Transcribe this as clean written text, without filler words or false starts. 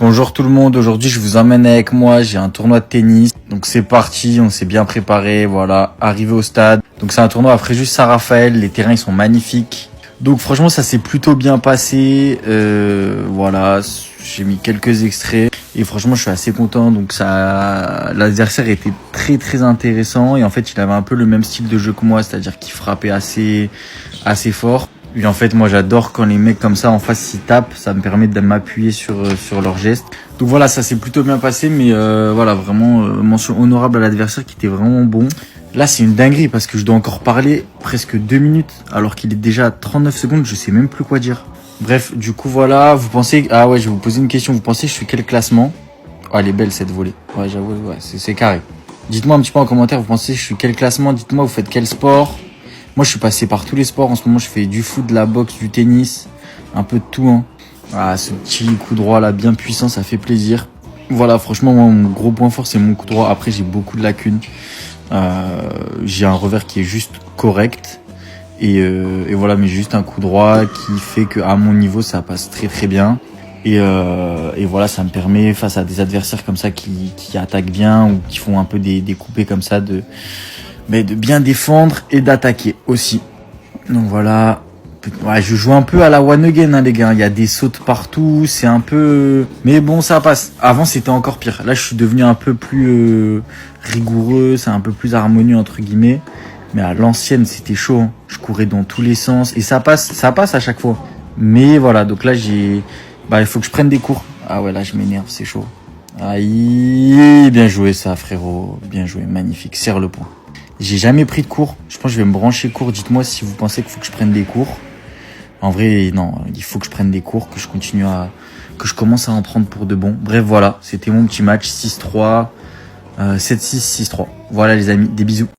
Bonjour tout le monde, aujourd'hui je vous emmène avec moi, j'ai un tournoi de tennis. Donc c'est parti, on s'est bien préparé, voilà, arrivé au stade. Donc c'est un tournoi à Fréjus-Saint-Raphaël, les terrains ils sont magnifiques. Donc franchement ça s'est plutôt bien passé, voilà, j'ai mis quelques extraits et franchement je suis assez content. Donc ça, l'adversaire était très intéressant et en fait il avait un peu le même style de jeu que moi, c'est-à-dire qu'il frappait assez fort. Et en fait, moi, j'adore quand les mecs comme ça en face s'y tapent. Ça me permet de m'appuyer sur leurs gestes. Donc voilà, ça s'est plutôt bien passé, mais voilà, vraiment mention honorable à l'adversaire qui était vraiment bon. Là, c'est une dinguerie parce que je dois encore parler presque 2 minutes alors qu'il est déjà à 39 secondes. Je sais même plus quoi dire. Bref, du coup, voilà. Vous pensez... Ah ouais, je vais vous poser une question. Vous pensez que je suis quel classement? Oh, elle est belle cette volée. Ouais, j'avoue, ouais, c'est carré. Dites-moi un petit peu en commentaire. Vous pensez que je suis quel classement? Dites-moi, vous faites quel sport? Moi, je suis passé par tous les sports. En ce moment, je fais du foot, de la boxe, du tennis, un peu de tout. Hein. Ah, ce petit coup droit là, bien puissant, ça fait plaisir. Voilà, franchement, moi, mon gros point fort, c'est mon coup droit. Après, j'ai beaucoup de lacunes. J'ai un revers qui est juste correct. Et voilà, mais j'ai juste un coup droit qui fait que à mon niveau, ça passe très bien. Et voilà, ça me permet, face à des adversaires comme ça qui attaquent bien ou qui font un peu des coupés comme ça, de bien défendre et d'attaquer aussi. Donc voilà, ouais, je joue un peu à la one again, hein, les gars. Il y a des sautes partout, c'est un peu... Mais bon, ça passe. Avant, c'était encore pire. Là, je suis devenu un peu plus rigoureux, c'est un peu plus harmonieux, entre guillemets. Mais à l'ancienne, c'était chaud. Hein. Je courais dans tous les sens et ça passe à chaque fois. Mais voilà, donc là, il faut que je prenne des cours. Ah ouais, là, je m'énerve, c'est chaud. Aïe, bien joué ça, frérot. Bien joué, magnifique. Serre le point. J'ai jamais pris de cours. Je pense que je vais me brancher cours. Dites-moi si vous pensez qu'il faut que je prenne des cours. En vrai, non. Il faut que je prenne des cours, que je commence à en prendre pour de bon. Bref, voilà. C'était mon petit match. 6-3, 7-6, 6-3. Voilà les amis. Des bisous.